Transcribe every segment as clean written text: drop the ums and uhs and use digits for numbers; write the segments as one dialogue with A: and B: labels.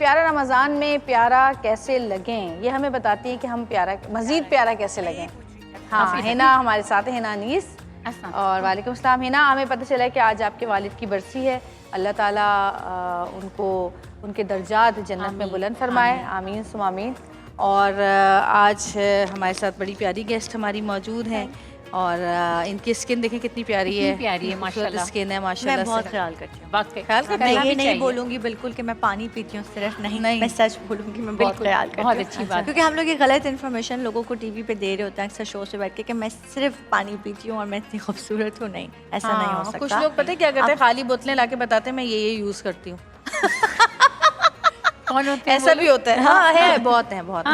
A: प्यारा रमज़ान में प्यारा कैसे लगें, ये हमें बताती है कि हम प्यारा मज़ीद प्यारा कैसे लगें। हाँ, हिना हमारे साथ है, हिना अनीस। और वालेकुम अस्सलाम हिना, हमें पता चला है कि आज आपके वालिद की बरसी है। अल्लाह ताला उनको उनके दर्जात जन्नत में बुलंद फरमाए, आमीन सुम आमीन। और आज हमारे साथ बड़ी प्यारी गेस्ट हमारी मौजूद हैं और इनकी स्किन देखें कितनी प्यारी है माशाल्लाह। स्किन है माशाल्लाह।
B: मैं बहुत ख्याल करती हूँ,
A: ख्याल करती
B: मैं ये नहीं बोलूँगी बिल्कुल कि मैं पानी पीती हूँ सिर्फ, नहीं मैं सच बोलूँगी, मैं बहुत ख्याल करती हूँ।
C: बहुत अच्छी बात,
B: क्योंकि हम लोग ये गलत इन्फॉर्मेशन लोगों को टीवी पे दे रहे होते हैं अक्सर शो से बैठ के कि मैं सिर्फ पानी पीती हूँ और मैं इतनी खूबसूरत हूँ। नहीं, ऐसा नहीं हो सकता।
A: कुछ लोग पता है क्या करते हैं, खाली बोतलें लाके बताते हैं मैं ये यूज़ करती हूँ।
C: कौन होते हैं?
A: ऐसा भी होता है। हाँ है, बहुत है, बहुत है।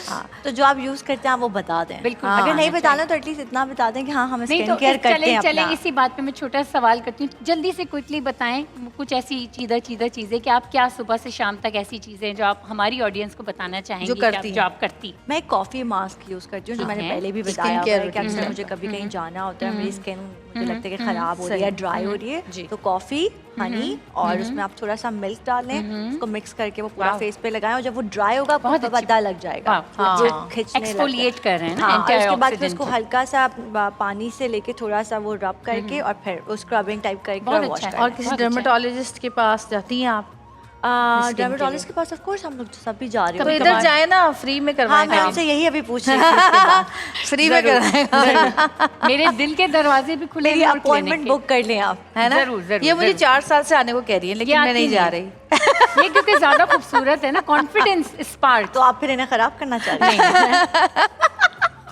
B: हाँ, तो जो आप यूज करते हैं वो बता दें।
C: बिल्कुल,
B: अगर नहीं बताना तो एटलीस्ट इतना बता दें कि हाँ हम स्किन केयर करते हैं।
C: चले इसी बात पे मैं छोटा सा सवाल करती हूँ, जल्दी से क्विकली बताएं कुछ ऐसी चीज़ें कि आप क्या सुबह से शाम तक ऐसी चीज़ें जो आप हमारी ऑडियंस को बताना चाहेंगी जो आप करती।
B: मैं कॉफ़ी मास्क यूज़ करती हूँ, जो मैंने पहले भी बताया है कि अक्सर मुझे कभी कहीं जाना होता है, मेरी स्किन मुझे लगता है कि ख़राब हो रही है, ड्राई हो रही है, तो कॉफ़ी, हनी और उसमें आप थोड़ा सा मिल्क डाल लें, उसको मिक्स करके वो पूरा फेस पे लगाएं और जब वो ड्राई होगा बहुत पता लग जाएगा,
C: एक्सफोलिएट कर रहे हैं ना।
B: हाँ, उसके बाद फिर उसको हल्का सा पानी से लेके थोड़ा सा वो रब करके और फिर वो स्क्रबिंग टाइप करके वॉश करें।
A: और किसी डर्मेटोलॉजिस्ट के पास जाती हैं आप?
B: डर्मेटोलॉजिस्ट के पास ऑफ कोर्स हम लोग सब भी जा रहे हैं।
A: तो इधर जाए ना, फ्री में करवाएं।
B: हाँ, मैं उनसे यही अभी पूछ रही थी,
A: फ्री में करवाएं।
C: मेरे दिल के दरवाजे भी खुले,
B: मेरी अपॉइंटमेंट बुक कर लें आप,
A: है ना?
C: जरूर।
A: ये मुझे 4 साल से आने को कह रही है लेकिन मैं नहीं जा रही।
C: ये क्योंकि ज्यादा खूबसूरत है ना, कॉन्फिडेंस स्पार्क।
B: तो आप फिर इन्हें खराब करना चाह रही हैं?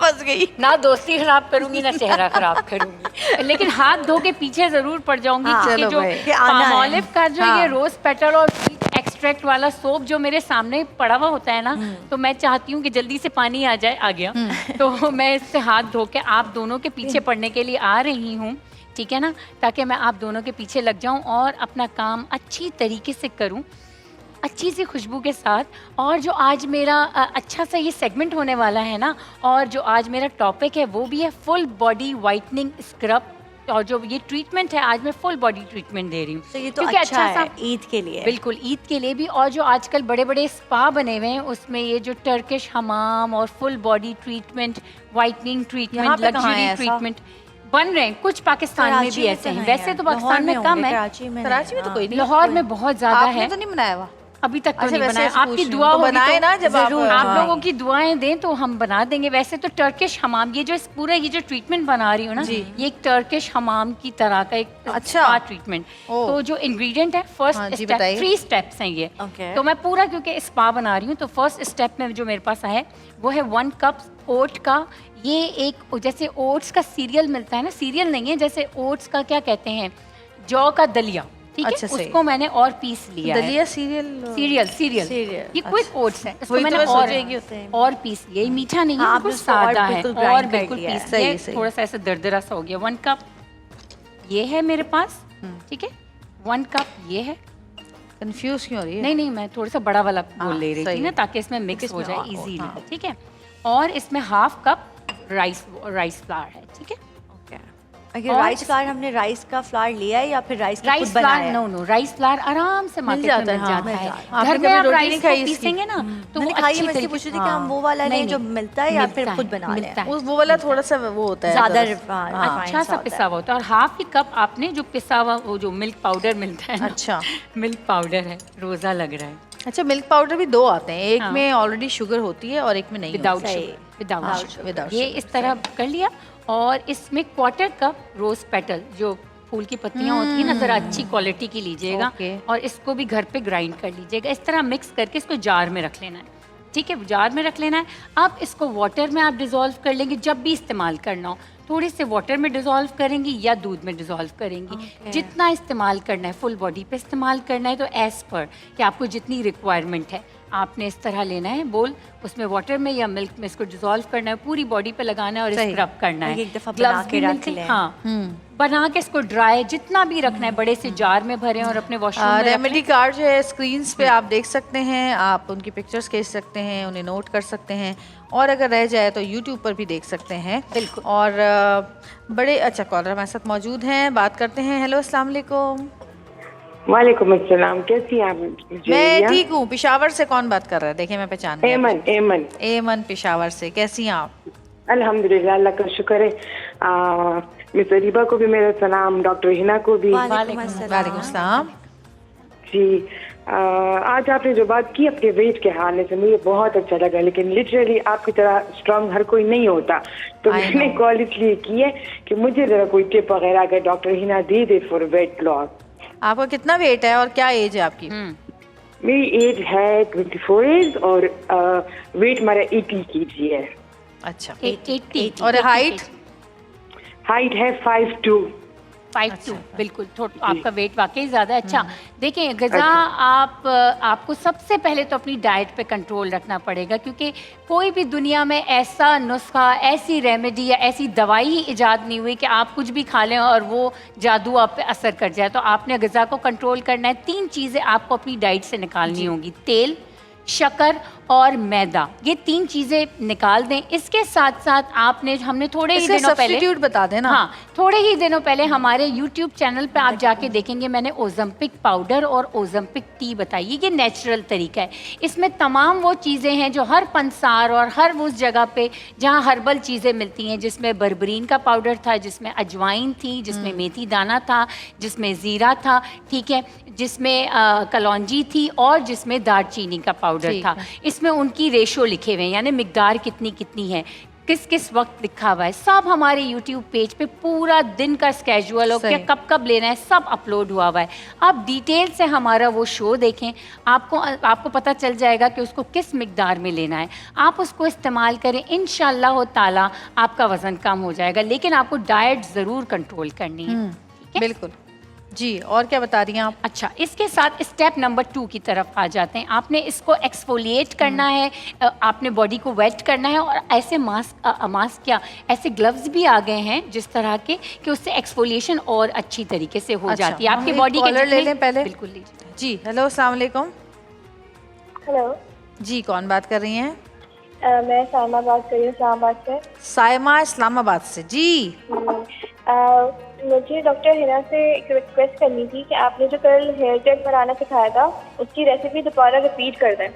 A: फंस गई
C: ना, दोस्ती खराब करूंगी ना चेहरा खराब करूंगी, लेकिन हाथ धो के पीछे जरूर पड़ जाऊंगी। क्योंकि जो पामोलिव का जो ये रोज पेटल और एक्सट्रैक्ट वाला सोप जो मेरे सामने पड़ा हुआ होता है ना, तो मैं चाहती हूँ कि जल्दी से पानी आ जाए, आ गया तो मैं इससे हाथ धो के आप दोनों के पीछे पड़ने के लिए आ रही हूँ, ठीक है ना, ताकि मैं आप दोनों के पीछे लग जाऊं और अपना काम अच्छी तरीके से करूं, अच्छी सी खुशबू के साथ। और जो आज मेरा अच्छा सा ये सेगमेंट होने वाला है ना, और जो आज मेरा टॉपिक है वो भी है फुल बॉडी वाइटनिंग स्क्रब। और जो ये ट्रीटमेंट है आज मैं फुल बॉडी ट्रीटमेंट दे रही हूँ,
B: तो ये तो अच्छा है ईद के लिए।
C: बिल्कुल, ईद के लिए भी। और जो आजकल बड़े बड़े स्पा बने हुए हैं उसमें ये जो टर्किश हमाम और full body treatment, whitening treatment, luxury treatment बन रहे हैं, कुछ पाकिस्तान में भी ऐसे हैं। वैसे तो पाकिस्तान में कम है,
A: कराची में तो कोई नहीं,
C: लाहौर में बहुत ज्यादा है।
A: आपने तो नहीं बनाया हुआ
C: अभी तक तो नहीं बनाया। आपकी दुआ
A: तो बनाए ना, जब
C: आप लोगों की दुआएं दें तो हम बना देंगे। वैसे तो टर्किश हमाम, ये जो पूरा ये जो ट्रीटमेंट बना रही हूँ ना, ये एक टर्किश हमाम की तरह का एक अच्छा ट्रीटमेंट। तो जो इंग्रेडिएंट है, फर्स्ट स्टेप, 3 स्टेप्स हैं ये। तो मैं पूरा क्योंकि स्पा बना रही हूँ तो फर्स्ट स्टेप में जो मेरे पास है वो है 1 कप ओट का। ये एक जैसे ओट्स का सीरियल मिलता है ना, सीरियल नहीं है, जैसे ओट्स का क्या कहते हैं, जौ का दलिया, ठीक है, उसको मैंने और पीस लिया है।
A: दलिया सीरियल
C: ये क्विक ओट्स है, इसको मैंने और पीस लिया। ये मीठा नहीं है, बिल्कुल सादा है और बिल्कुल पीस लिया। थोड़ा सा ऐसा दरदरा सा हो गया। 1 कप ये है मेरे पास, ठीक है, 1 कप ये है।
A: कंफ्यूज क्यों हो रही है?
C: नहीं, मैं थोड़ा सा बड़ा वाला बोल ले रही थी ना, ताकि इसमें मिक्स हो जाए इजीली, ठीक है। और इसमें 1/2 कप राइस फ्लावर है, ठीक है।
B: अगर राइस फ्लावर हमने राइस का फ्लावर लिया है या फिर राइस का खुद बनाया है?
C: नो, राइस फ्लावर आराम से मार्केट में मिल जाता है। घर में आप राइस को पीसेंगे ना तो वो अच्छी तरीके से।
B: पूछ रही थी कि हम वो वाला लें जो मिलता है या फिर खुद बना लें?
A: वो वाला थोड़ा सा वो होता है,
B: ज्यादा
C: अच्छा सा पिसा हुआ होता है। और 1/2 कप आपने जो पिसा हुआ वो जो मिल्क पाउडर मिलता है, अच्छा मिल्क पाउडर है, रोजा लग रहा है।
A: अच्छा, मिल्क पाउडर भी 2 आते हैं, एक में ऑलरेडी शुगर होती है और एक में नहीं,
C: विदाउट। ये इस तरह कर लिया। और इसमें 1/4 कप रोज पेटल, जो फूल की पत्तियां होती है ना, जरा अच्छी क्वालिटी की लीजिएगा। और इसको भी घर पे ग्राइंड कर लीजिएगा। इस तरह मिक्स करके इसको जार में रख लेना है, ठीक है, जार में रख लेना है। अब इसको वाटर में आप डिज़ोल्व कर लेंगे जब भी इस्तेमाल करना हो। थोड़े से वाटर में डिज़ोल्व करेंगी या दूध में डिज़ोल्व करेंगी, जितना इस्तेमाल करना है, फुल बॉडी पे इस्तेमाल करना है तो एज पर कि आपको जितनी रिक्वायरमेंट है आपने इस तरह लेना है बोल, उसमें वाटर में या मिल्क में इसको डिज़ोल्व करना है, पूरी बॉडी पे लगाना है और स्क्रब करना है।
B: एक दफा बना के रख लें।
C: हाँ, बना के इसको ड्राई जितना भी रखना है बड़े से जार में भरें और अपने वॉशरूम में।
A: रेमेडी कार्ड जो है स्क्रीन्स पे आप देख सकते हैं, आप उनकी पिक्चर्स खींच सकते हैं, उन्हें नोट कर सकते हैं, और अगर रह जाए तो यूट्यूब पर भी देख सकते हैं।
C: बिल्कुल।
A: और बड़े अच्छा कॉलर हमारे साथ मौजूद हैं, बात करते हैं। हेलो, अस्सलाम वालेकुम।
D: वालेकुम अस्सलाम, कैसी हैं आप?
A: मैं ठीक हूँ। पेशावर से कौन बात कर रहा है? देखिए मैं पहचान गई।
D: एमन। एमन
A: एमन पेशावर से। कैसी हैं आप?
D: अल्हम्दुलिल्लाह, अल्लाह का शुक्र है। मिस अरीबा को भी मेरा सलाम, डॉक्टर हिना को भी।
A: वालेकुम अस्सलाम।
D: जी, आज आपने जो बात की अपने वेट के हवाले से मुझे बहुत अच्छा लगा, लेकिन लिटरली आपकी तरह स्ट्रांग हर कोई नहीं होता, तो मैंने कॉल इसलिए की है कि मुझे जरा कोई टिप वगैरह अगर doctor Hina they for weight loss.
A: आपका कितना वेट है और क्या एज है आपकी?
D: मेरी एज है 24 एज और वेट मेरा 80 kg है।
A: अच्छा।
C: 80
A: और हाइट?
D: हाइट है 5'2".
C: 5'2", बिल्कुल। आपका वेट वाकई ज़्यादा अच्छा। देखिए ग़िज़ा, आपको सबसे पहले तो अपनी डाइट पे कंट्रोल रखना पड़ेगा, क्योंकि कोई भी दुनिया में ऐसा नुस्खा, ऐसी रेमेडी या ऐसी दवाई ही इजाद नहीं हुई कि आप कुछ भी खा लें और वो जादू आप पे असर कर जाए। तो आपने ग़िज़ा को कंट्रोल करना है। 3 चीज़ें आपको अपनी डाइट से निकालनी होंगी: तेल, शक्कर और मैदा। ये 3 चीज़ें निकाल दें। इसके साथ साथ हमने थोड़े ही दिनों पहले
A: बता देना।
C: हाँ, थोड़े ही दिनों पहले हमारे YouTube चैनल पे आप जाके देखेंगे, मैंने ओज़म्पिक पाउडर और ओज़म्पिक टी बताई है। ये नेचुरल तरीका है। इसमें तमाम वो चीज़ें हैं जो हर पंसार और हर उस जगह पे जहाँ हर्बल चीज़ें मिलती हैं, जिसमें बरबरीन का पाउडर था, जिसमें अजवाइन थी, जिसमें मेथी दाना था, जिसमें ज़ीरा था, ठीक है, जिसमें कलौंजी थी और जिसमें दालचीनी का पाउडर था। इसमें उनकी रेशो लिखे हुए हैं, यानी मिकदार कितनी कितनी है, किस किस वक्त लिखा हुआ है, सब हमारे YouTube पेज पे पूरा दिन का स्केजुअल और क्या कब कब लेना है सब अपलोड हुआ हुआ है। आप डिटेल से हमारा वो शो देखें, आपको पता चल जाएगा कि उसको किस मिकदार में लेना है। आप उसको इस्तेमाल करें, इंशाअल्लाह ताला आपका वज़न कम हो जाएगा, लेकिन आपको डाइट ज़रूर कंट्रोल करनी है। ठीक है?
A: बिल्कुल जी। और क्या बता रही हैं आप?
C: अच्छा, इसके साथ स्टेप नंबर 2 की तरफ आ जाते हैं। आपने इसको एक्सफोलिएट करना है, आपने बॉडी को वेट करना है, और ऐसे मास्क क्या ऐसे ग्लव्स भी आ गए हैं जिस तरह के कि उससे एक्सफोलिएशन और अच्छी तरीके से हो जाती है। आपकी बॉडी के
A: ले लें पहले।
C: बिल्कुल लीजिए
A: जी। हेलो, अस्सलाम वालेकुम।
E: हेलो
A: जी, कौन बात कर रही हैं?
E: मैं साइमा बात कर रही हूँ, इस्लामाबाद से।
A: साइमा, इस्लामाबाद से। जी।
E: मुझे डॉक्टर हिना से एक रिक्वेस्ट करनी थी कि आपने जो कल हेयर जेल बनाना सिखाया था उसकी रेसिपी दोबारा रिपीट कर दें।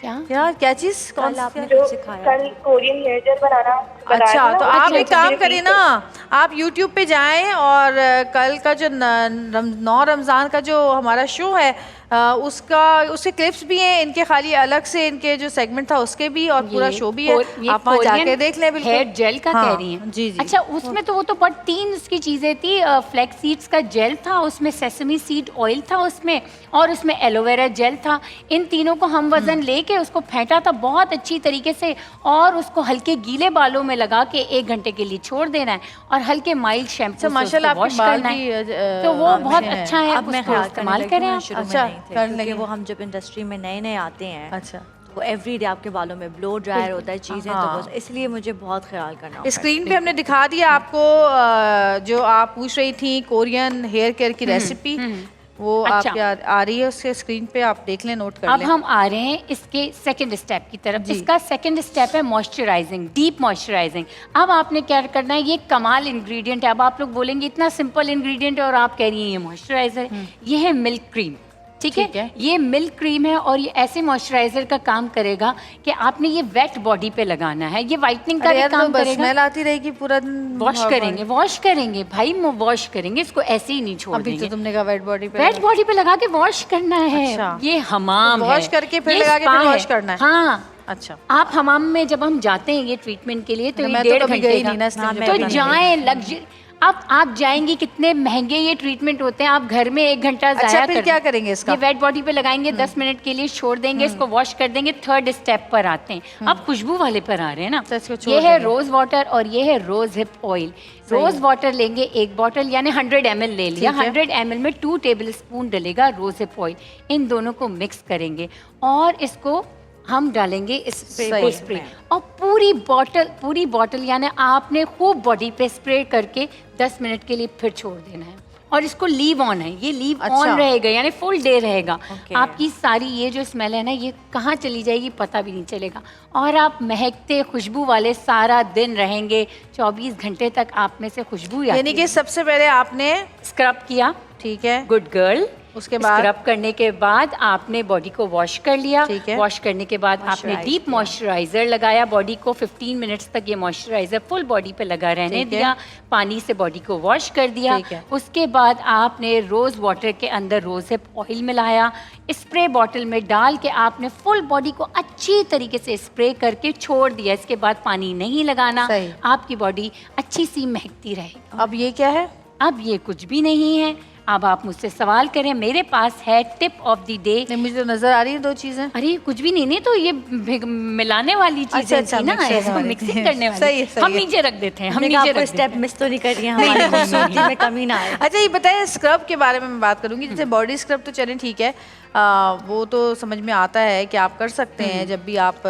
A: क्या चीज़? कौन
B: आपने
E: जो
B: सिखाया?
E: कल कोरियन हेयर जेल बनाना
A: अच्छा, तो आप एक काम
E: रिपीट
A: करिए ना, आप YouTube पे जाएं और कल का जो 9 रमज़ान का जो हमारा शो है उसके क्लिप्स भी हैं इनके, खाली अलग से इनके जो सेगमेंट था उसके भी, और पूरा शो भी है। आप वहाँ जाके देख लें। बिल्कुल
C: हेयर जेल का कह रही हैं?
A: जी जी।
C: अच्छा, उसमें तो वो तो बट 3 उसकी चीज़ें थी। फ्लैक्स सीड्स का जेल था, उसमें सेसमी सीड ऑयल था उसमें, और उसमें एलोवेरा जेल था। इन तीनों को हम वज़न लेके उसको फेंटा था बहुत अच्छी तरीके से, और उसको हल्के गीले बालों में लगा के 1 घंटे के लिए छोड़ देना है, और हल्के माइल्ड शैम्पू से उसको वॉश करना है। तो वो बहुत अच्छा है, आप उसको इस्तेमाल करें।
A: अच्छा,
B: क्योंकि वो हम जब इंडस्ट्री में नए नए आते हैं, अच्छा, तो एवरी डे आपके बालों में ब्लो ड्रायर होता है चीज़ें, तो इसलिए मुझे बहुत ख्याल करना होता है।
A: स्क्रीन पे हमने दिखा दिया आपको जो आप पूछ रही थी कोरियन हेयर केयर की रेसिपी, वो
C: अच्छा।
A: आप आ रही है उसके स्क्रीन पे, आप देख लें, नोट कर लें।
C: अब हम आ रहे हैं इसके सेकंड स्टेप की तरफ। इसका सेकंड स्टेप है मॉइस्चराइजिंग, डीप मॉइस्चराइजिंग। अब आपने क्या करना है, ये कमाल इंग्रेडिएंट है। अब आप लोग बोलेंगे इतना सिंपल इंग्रेडिएंट है और आप कह रही हैं ये मॉइस्चराइजर। ये है मिल्क क्रीम, ठीक है? ये मिल्क क्रीम है, और ये ऐसे मॉइस्चराइजर का काम करेगा कि आपने ये वेट बॉडी पे लगाना है। ये वाइटनिंग का भी काम करेगा।
A: स्मेल आती रहेगी पूरा दिन।
C: वॉश करेंगे भाई, वॉश करेंगे इसको, ऐसे ही नहीं छोड़ देंगे।
A: अभी तो तुमने कहा वेट बॉडी
C: पे लगा के वॉश करना है।
A: अच्छा।
C: ये हमाम है,
A: वॉश करके फिर लगा के फिर वॉश करना है।
C: हाँ।
A: अच्छा,
C: आप हमाम में जब हम जाते हैं ये ट्रीटमेंट के लिए, तो ये 1.5 घंटे का, तो जाएं लग्जरी। अब आप जाएंगी, कितने महंगे ये ट्रीटमेंट होते हैं, आप घर में 1 घंटा
A: अच्छा, फिर क्या करेंगे इसका?
C: ये वेट बॉडी पे लगाएंगे, 10 मिनट के लिए छोड़ देंगे, इसको वॉश कर देंगे। थर्ड स्टेप पर आते हैं। अब खुशबू वाले पर आ रहे हैं ना। ये है रोज वाटर और ये है rose hip oil. Rose water लेंगे 1 बॉटल, यानी 100 ml ले लिया। 100 ml में 2 टेबलस्पून डलेगा रोज हिप ऑयल। इन दोनों को मिक्स करेंगे और इसको हम डालेंगे स्प्रे, और पूरी बॉटल यानी आपने खूब बॉडी पे स्प्रे करके 10 मिनट के लिए फिर छोड़ देना है। और इसको लीव ऑन है, ये लीव ऑन रहेगा, यानी फुल डे रहेगा। आपकी सारी ये जो स्मेल है ना, ये कहाँ चली जाएगी पता भी नहीं चलेगा, और आप महकते खुशबू वाले सारा दिन रहेंगे। 24 घंटे तक आप में से खुशबू,
A: यानी कि सबसे पहले आपने
C: स्क्रब किया,
A: ठीक है,
C: गुड गर्ल।
A: उसके बाद
C: स्क्रब करने के बाद आपने बॉडी को वॉश कर लिया।
A: ठीक है।
C: वॉश करने के बाद आपने डीप मॉइस्चराइजर लगाया बॉडी को। 15 मिनट्स तक ये मॉइस्चराइजर फुल बॉडी पे लगा रहने दिया। पानी से बॉडी को वॉश कर दिया। उसके बाद आपने रोज वाटर के अंदर रोज़हिप ऑयल मिलाया, स्प्रे बॉटल में डाल के आपने फुल बॉडी को अच्छी तरीके से स्प्रे करके छोड़ दिया। इसके बाद पानी नहीं लगाना, आपकी बॉडी अच्छी सी महकती रहेगी।
A: अब ये क्या है?
C: अब ये कुछ भी नहीं है। अब आप मुझसे सवाल करें, मेरे पास है टिप ऑफ द डे।
A: नहीं, मुझे तो नजर आ रही है 2 चीजें।
C: अरे कुछ भी नहीं, तो ये मिलाने वाली चीजें
A: अच्छा,
C: थी ना, इसको मिक्सिंग करने वाली।
A: सही है।
C: हम नीचे रख देते हैं, हम नीचे रख
B: स्टेप मिस तो नहीं कर रही हैं, हमारी खूबसूरती में कमी ना आए।
A: अच्छा, ये बताइए स्क्रब के बारे में मैं बात करूंगी। जैसे बॉडी स्क्रब तो चलें ठीक है, वो तो समझ में आता है कि आप कर सकते हैं जब भी आप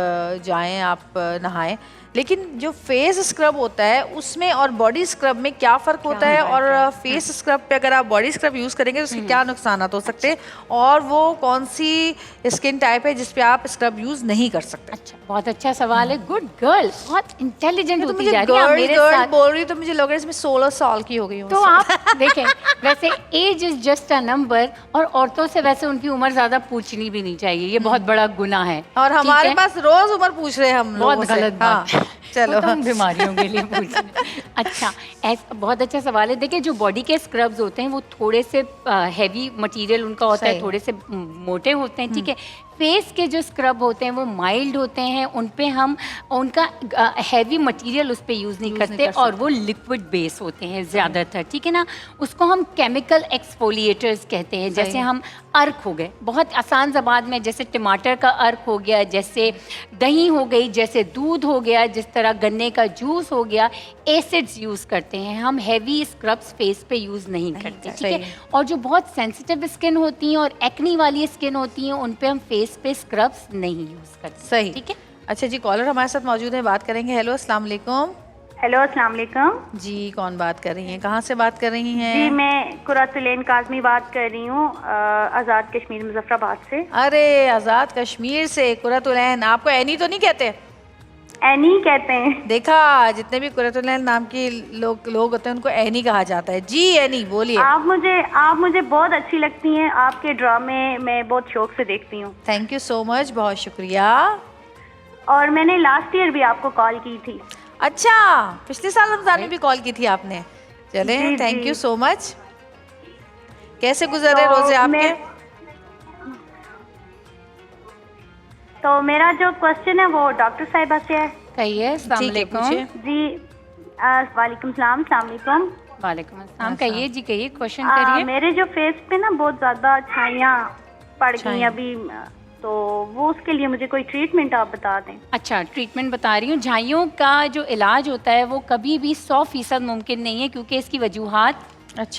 A: जाएं, आप नहाएं, लेकिन जो फेस स्क्रब होता है उसमें और बॉडी स्क्रब में क्या फ़र्क होता है? और फेस स्क्रब पे अगर आप बॉडी स्क्रब यूज़ करेंगे तो उसके क्या नुकसानात हो सकते हैं, और वो कौन सी स्किन टाइप है जिस पे आप स्क्रब यूज़ नहीं कर सकते?
C: अच्छा, बहुत अच्छा सवाल है। गुड गर्ल, बहुत इंटेलिजेंट होती
A: मुझे
C: जा रही है आप मेरे साथ।
A: बोल रही तो मुझे लग रहा है इसमें 16 साल की हो गई हूँ।
C: तो आप देखें, वैसे age is just a number, और औरतों से वैसे उनकी उम्र ज्यादा पूछनी भी नहीं चाहिए, ये बहुत बड़ा गुनाह है।
A: और हमारे पास रोज उम्र पूछ रहे हैं हम लोगों
C: बहुत
A: से।
C: गलत बात है।
A: चलो,
C: तो हम बीमारियों के लिए पूछ रहे हैं। अच्छा, बहुत अच्छा सवाल है। देखिए, जो बॉडी के स्क्रब्स होते हैं वो थोड़े से हैवी मटेरियल उनका होता है, थोड़े से मोटे होते हैं, ठीक है। फेस के जो स्क्रब होते हैं वो माइल्ड होते हैं, उन पे हम उनका हैवी मटेरियल उस पे यूज़ नहीं करते, और वो लिक्विड बेस होते हैं ज़्यादातर, ठीक है ना। उसको हम केमिकल एक्सफोलिएटर्स कहते हैं। जैसे हम अर्क हो गए, बहुत आसान ज़बान में, जैसे टमाटर का अर्क हो गया, जैसे दही हो गई, जैसे दूध हो गया, जिस तरह गन्ने का जूस हो गया, एसिड्स यूज़ करते हैं हम। हैवी स्क्रब्स फेस पे यूज़ नहीं करते, ठीक है। और जो बहुत सेंसिटिव स्किन होती हैं और एक्नी वाली स्किन होती हैं, उन पे हम फेस पे स्क्रब्स नहीं यूज़ करते।
A: सही,
C: ठीक है।
A: अच्छा जी, कॉलर हमारे साथ मौजूद है, बात करेंगे। हेलो, अस्सलाम वालेकुम।
E: हेलो, अस्सलाम वालेकुम
A: जी, कौन बात कर रही हैं, कहाँ से बात कर रही हैं?
E: जी, मैं कुरातुलैन काज़मी बात कर रही हूँ, आज़ाद कश्मीर मुजफ्फराबाद से।
A: अरे, आज़ाद कश्मीर से कुरातुलैन। आपको एनी तो नहीं कहते?
E: एनी कहते हैं।
A: देखा, जितने भी कुरातुलैन नाम के लोग होते हैं उनको एनी कहा जाता है। जी एनी, बोलिए।
E: आप मुझे बहुत अच्छी लगती हैं, आपके ड्रामे मैं बहुत शौक से देखती हूँ।
A: थैंक यू सो मच, बहुत शुक्रिया।
E: और मैंने लास्ट ईयर भी आपको कॉल की थी।
A: अच्छा, पिछले साल रमजान में भी कॉल की थी आपने? चले, थैंक यू सो मच। कैसे गुजर रहे रोजे आपके?
E: तो मेरा जो क्वेश्चन है वो डॉक्टर साहिबा से है।
C: कहिए। अस्सलाम वालेकुम।
E: जी, वालेकुम सलाम। अस्सलाम वालेकुम।
C: वालेकुम अस्सलाम। कहिए जी, कहिए, क्वेश्चन करिए।
E: मेरे जो फेस पे ना बहुत ज्यादा छाइयाँ पड़ गई अभी, तो वो उसके लिए मुझे कोई ट्रीटमेंट आप बता दें।
C: अच्छा, ट्रीटमेंट बता रही हूँ। झाइयों का जो इलाज होता है वो कभी भी 100% मुमकिन नहीं है, क्योंकि इसकी वजूहात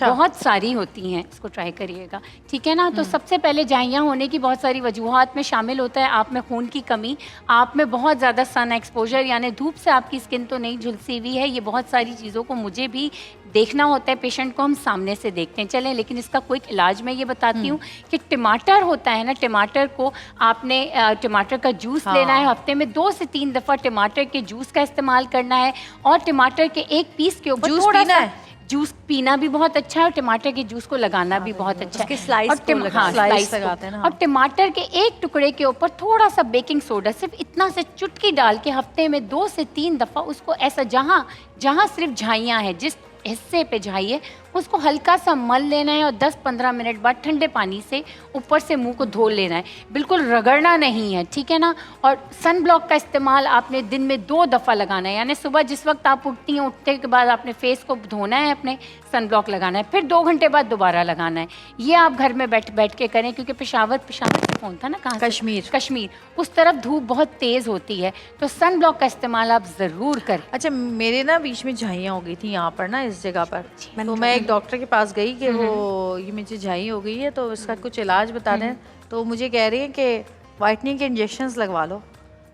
C: बहुत सारी होती हैं। इसको ट्राई करिएगा, ठीक है ना। तो सबसे पहले झाइयाँ होने की बहुत सारी वजूहात में शामिल होता है आप में खून की कमी, आप में बहुत ज़्यादा सन एक्सपोजर, यानी धूप से आपकी स्किन तो नहीं झुलसी हुई है। ये बहुत सारी चीज़ों को मुझे भी देखना होता है, पेशेंट को हम सामने से देखते हैं। चलें, लेकिन इसका कोई इलाज मैं ये बताती हूँ कि टमाटर होता है ना, टमाटर को आपने टमाटर का जूस लेना है, हफ्ते में 2 से 3 दफ़ा टमाटर के जूस का इस्तेमाल करना है, और टमाटर के एक पीस के ऊपर थोड़ा सा जूस पीना भी बहुत अच्छा है, और टमाटर के जूस को लगाना भी बहुत अच्छा है। स्लाइस लगाते हैं ना। और टमाटर के एक टुकड़े के ऊपर थोड़ा सा बेकिंग सोडा, सिर्फ इतना से चुटकी डाल के हफ्ते में 2 से 3 दफ़ा उसको ऐसा जहाँ सिर्फ झाइयाँ हैं, जिस हिस्से पे झाइए, उसको हल्का सा मल लेना है, और 10-15 मिनट बाद ठंडे पानी से ऊपर से मुंह को धो लेना है, बिल्कुल रगड़ना नहीं है, ठीक है ना। और सन ब्लॉक का इस्तेमाल आपने दिन में 2 दफ़ा लगाना है, यानी सुबह जिस वक्त आप उठती हैं, उठने के बाद आपने फेस को धोना है, अपने सन ब्लॉक लगाना है, फिर 2 घंटे बाद दोबारा लगाना है। ये आप घर में बैठ के करें, क्योंकि पेशावर से फ़ोन था ना, कहाँ? कश्मीर, उस तरफ धूप बहुत तेज़ होती है, तो सन ब्लॉक का इस्तेमाल आप ज़रूर करें।
A: अच्छा, मेरे ना बीच में झाइयाँ हो गई थी यहाँ पर ना, इस जगह पर, तो मैं एक डॉक्टर के पास गई कि वो ये मुझे झाई हो गई है, तो इसका कुछ इलाज बता दें। तो मुझे कह रही हैं कि वाइटनिंग के इंजेक्शंस लगवा लो।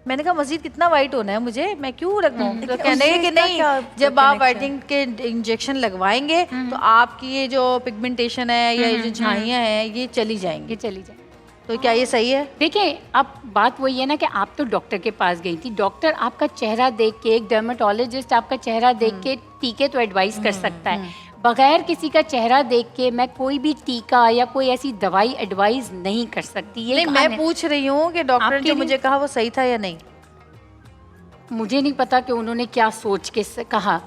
A: मैंने कहा मजीद कितना वाइट होना है मुझे, मैं क्यों लगवाऊँ? तो कहने लगे कि नहीं, जब आप वाइटनिंग के इंजेक्शन लगवाएंगे तो आपकी ये जो पिगमेंटेशन है या ये जो झाइयाँ हैं ये चली जाएंगी। तो क्या ये सही है?
C: देखिए, अब बात वही है ना कि आप तो डॉक्टर के पास गई थी, डॉक्टर आपका चेहरा देख के, एक डर्मेटोलॉजिस्ट आपका चेहरा देख के टीके तो एडवाइस कर सकता है, बगैर किसी का चेहरा देख के मैं कोई भी टीका या कोई ऐसी दवाई एडवाइस नहीं कर सकती। ये
A: नहीं, मैं पूछ रही हूँ कि डॉक्टर ने जो मुझे कहा वो सही था या नहीं।
C: मुझे नहीं पता कि उन्होंने क्या सोच के कहा।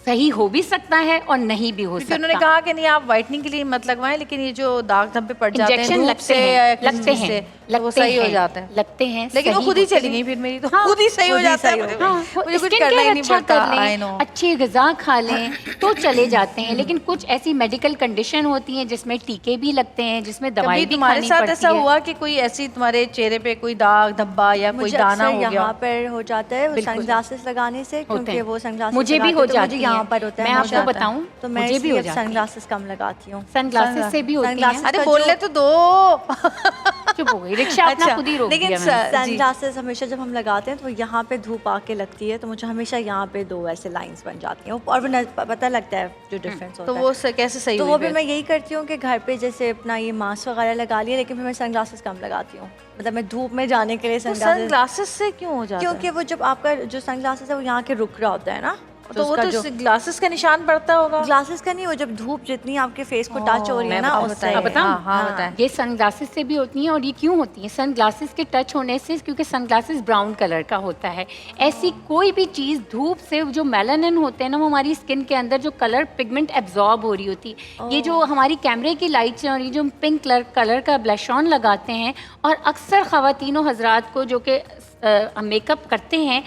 C: सही हो भी सकता है और नहीं भी हो सकता।
A: उन्होंने कहा कि नहीं आप व्हाइटनिंग के लिए मत लगवाएं, लेकिन ये जो दाग धब्बे पड़ जाते हैं
C: इंजेक्शन
A: धूप
C: लगते
A: से
C: हैं,
A: या
C: लगते
A: किसी
C: हैं,
A: से, वो सही हो जाते हैं।
C: लगते हैं,
A: लेकिन वो
C: सही
A: खुद ही
C: होते
A: चली
C: हैं।
A: गई फिर मेरी तो
C: हाँ,
A: खुद ही सही हो जाता है।
C: हाँ,
A: मुझे कुछ
C: skin
A: करना ही
C: care
A: नहीं
C: अच्छा
A: पड़ता।
C: कर
A: I
C: लें,
A: know।
C: अच्छी ग़िज़ा खा लें तो चले जाते हैं। लेकिन कुछ ऐसी मेडिकल कंडीशन होती हैं जिसमें टीके भी लगते हैं, जिसमें दवाई
A: कभी
C: भी
A: तुम्हारे
C: खानी
A: साथ
C: पड़ती
A: ऐसा
C: है।
A: हुआ कि कोई ऐसी तुम्हारे चेहरे पे कोई दाग धब्बा या कोई
B: मुझे
A: दाना हो गया?
B: यहाँ पर हो जाता है वो
C: बिल्कुल।
B: सनग्लासेस लगाने से,
C: होते
B: क्योंकि
C: हैं।
B: वो सनग्लासेस
C: मुझे भी हो जाती
B: यहाँ
C: हैं।
B: पर होता है।
C: मैं
B: मुझे
C: आपको
B: आता है।
C: बताऊं,
B: तो मैं
C: मुझे भी हो
B: इसलिए
C: जाती है।
B: सनग्लासेस कम लगाती हूँ।
C: सनग्लासेस से भी होती हैं।
B: सनग्लासेस
A: अरे
B: का
A: बोलने
B: जो-
A: तो दो।
C: चुप हो गई, रिक्शा अपना
A: अच्छा,
C: खुद ही रोक
A: लेकिन
C: दिया मैंने।
B: सनग्लासेस हमेशा जब हम लगाते हैं तो यहाँ पे धूप आके लगती है, तो मुझे हमेशा यहाँ पे 2 ऐसे लाइंस बन जाती हैं और वो पता लगता है जो डिफरेंस होता
A: तो
B: है।
A: वो कैसे सही
B: तो
A: हुई
B: वो भी
A: फिर?
B: मैं यही करती हूँ कि घर पे जैसे अपना ये मास्क वगैरह लगा लिया, लेकिन फिर मैं सनग्लासेस कम लगाती हूँ। मतलब मैं धूप में जाने के लिए
A: तो
B: सनग्लासेस,
A: सनग्लासेस से क्यों हो जाता है?
B: क्योंकि वो जब आपका जो सनग्लासेस है वो यहाँ के रुक रहा होता है ना,
A: तो वो
B: उसका
A: तो
B: जो
A: ग्लासेस का निशान पड़ता होगा।
B: ग्लासेस का नहीं, वो जब धूप जितनी आपके फेस को टच हो रही है ना
A: अब
B: उससे।
A: बताइए।
C: बताऊं?
A: हाँ, हाँ, बताएं।
C: ये सनग्लासेस से भी होती हैं। और ये क्यों होती हैं? सनग्लासेस के टच होने से, क्योंकि सनग्लासेस ब्राउन कलर का होता है। ऐसी कोई भी चीज़ धूप से जो मेलानिन होते हैं ना, वो हमारी स्किन के अंदर जो कलर पिगमेंट एब्जॉर्ब हो रही होती है। ये जो हमारी कैमरे की लाइट्स हैं और ये जो पिंक कलर का ब्लश ऑन लगाते हैं, और अक्सर ख़वातीन व हज़रात को जो कि मेकअप करते हैं,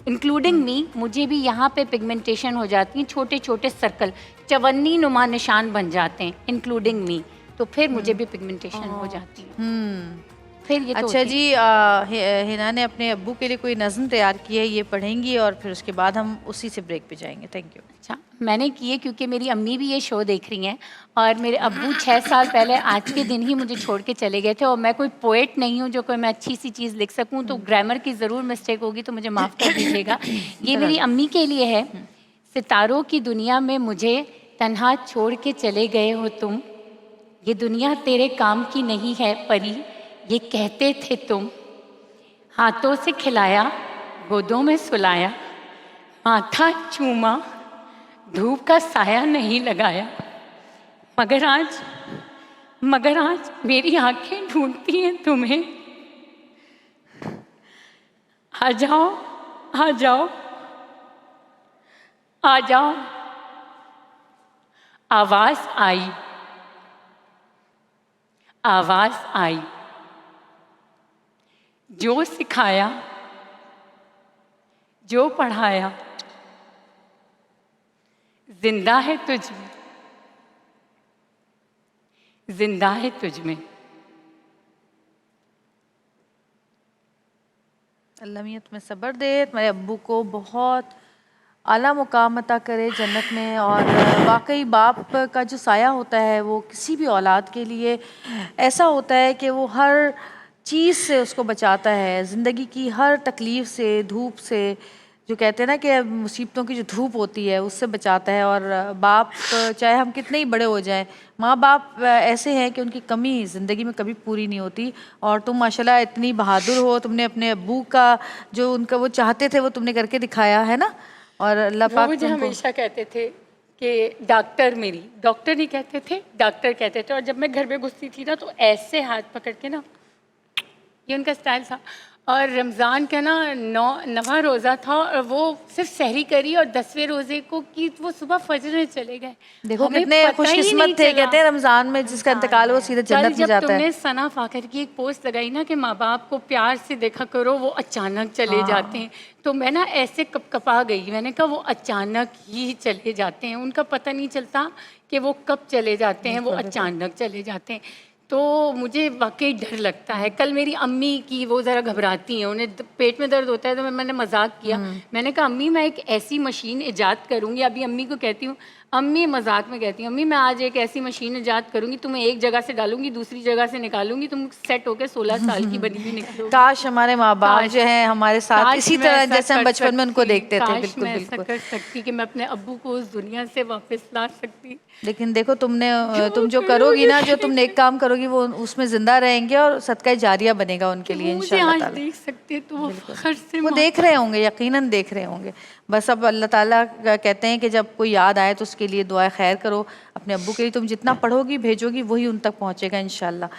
C: इंक्लूडिंग मी, मुझे भी यहाँ पे पिगमेंटेशन हो जाती है, छोटे छोटे सर्कल, चवन्नी नुमा निशान बन जाते हैं, इंक्लूडिंग मी। तो फिर मुझे भी पिगमेंटेशन हो जाती है। फिर ये तो
A: अच्छा
C: होती है।
A: जी, हिना ने अपने अब्बू के लिए कोई नज़्म तैयार की है, ये पढ़ेंगी और फिर उसके बाद हम उसी से ब्रेक पे जाएंगे। Thank you.
C: अच्छा, मैंने किए क्योंकि मेरी अम्मी भी ये शो देख रही हैं और मेरे अब्बू 6 साल पहले आज के दिन ही मुझे छोड़ के चले गए थे। और मैं कोई पोएट नहीं हूँ जो कोई मैं अच्छी सी चीज़ लिख सकूँ, तो ग्रामर की ज़रूर मिस्टेक होगी तो मुझे माफ़ कर दीजिएगा। ये मेरी अम्मी के लिए है। सितारों की दुनिया में मुझे तन्हा छोड़ के चले गए हो तुम, ये दुनिया तेरे काम की नहीं है परी, ये कहते थे तुम। हाथों से खिलाया, गोदों में सुलाया, माथा चूमा, धूप का साया नहीं लगाया, मगर आज मेरी आंखें ढूंढती हैं तुम्हें। आ जाओ, आ जाओ, आ जाओ। आवाज़ आई, आवाज़ आई, जो सिखाया, जो पढ़ाया, जिंदा है तुझ में, जिंदा है तुझ में।
A: अल्लाह मियां तुम्हें सब्र दे, तुम्हारे अब्बू को बहुत आला मुकाम अता करे जन्नत में। और वाकई बाप का जो साया होता है वो किसी भी औलाद के लिए ऐसा होता है कि वो हर चीज़ से उसको बचाता है, ज़िंदगी की हर तकलीफ़ से, धूप से, जो कहते हैं ना कि मुसीबतों की जो धूप होती है उससे बचाता है। और बाप चाहे हम कितने ही बड़े हो जाएं, माँ बाप ऐसे हैं कि उनकी कमी ज़िंदगी में कभी पूरी नहीं होती। और तुम माशाल्लाह इतनी बहादुर हो, तुमने अपने अब्बू का जो उनका वो चाहते थे वो तुमने करके दिखाया है ना। और अल्लाह
C: वो
A: पाक
C: मुझे हमेशा कहते थे कि डॉक्टर, मेरी डॉक्टर नहीं कहते थे, डॉक्टर कहते थे। और जब मैं घर में घुसती थी ना तो ऐसे हाथ पकड़ के ना, ये उनका स्टाइल था। और रमज़ान का ना 9वां रोज़ा था और वो सिर्फ सहरी करी और 10वें रोज़े को कि वो सुबह फजर में चले गए।
A: देखो
C: हमें
A: कितने
C: पता ही
A: खुशकिस्मत
C: नहीं
A: थे,
C: चला।
A: कहते हैं रमज़ान में जिसका इंतकाल वो सीधे जन्नत में
C: जब
A: जाता है।
C: तुमने सना फाकर की एक पोस्ट लगाई ना कि माँ बाप को प्यार से देखा करो, वो अचानक चले जाते हैं, तो मैं ना ऐसे कपकपा गई। मैंने कहा वो अचानक ही चले जाते हैं, उनका पता नहीं चलता कि वो कब चले जाते हैं, वो अचानक चले जाते हैं। तो मुझे वाकई डर लगता है। कल मेरी अम्मी की वो ज़रा घबराती हैं, उन्हें पेट में दर्द होता है, तो मैंने मजाक किया, मैंने कहा अम्मी मैं एक ऐसी मशीन ईजाद करूँगी। अभी अम्मी को कहती हूँ, अम्मी मजाक में कहती हूँ, अम्मी मैं आज एक ऐसी मशीन ईजाद करूँगी, तुम्हें एक जगह से डालूंगी, दूसरी जगह से निकालूंगी, तुम सेट होकर 16 साल की बनी हुई निकलोगी।
A: काश हमारे माँ बाप जो हैं हमारे साथ
C: काश
A: इसी
C: मैं
A: तरह
C: ऐसा
A: जैसे हम
C: कर
A: बचपन में उनको
C: सकती,
A: देखते थे।
C: काश
A: बिल्कुल
C: मैं ऐसा
A: बिल्कुल।
C: कर सकती कि मैं अपने अब्बू को उस दुनिया से वापस ला सकती।
A: लेकिन देखो तुम जो करोगी ना, जो तुम नेक काम करोगी वो उसमें जिंदा रहेंगे और सदका जारिया बनेगा उनके लिए
C: मुझे
A: इंशाअल्लाह
C: आज
A: ताला।
C: देख सकते तो वो फख्र से
A: वो देख रहे होंगे, यकीनन देख रहे होंगे। बस अब अल्लाह ताला कहते हैं कि जब कोई याद आए तो उसकी उसके लिए दुआ खैर करो, अपने अब्बू के लिए तुम जितना पढ़ोगी भेजोगी वही उन तक पहुँचेगा इंशाल्लाह।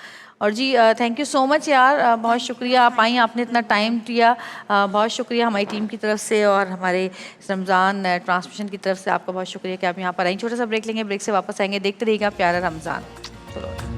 A: और जी थैंक यू सो मच यार, बहुत शुक्रिया आप आई, आपने इतना टाइम दिया, बहुत शुक्रिया हमारी टीम की तरफ से और हमारे रमज़ान ट्रांसमिशन की तरफ से आपका बहुत शुक्रिया कि आप यहाँ पर आई। छोटा सा ब्रेक लेंगे, ब्रेक से वापस आएंगे, देखते रहिएगा प्यारा रमज़ान। चलो।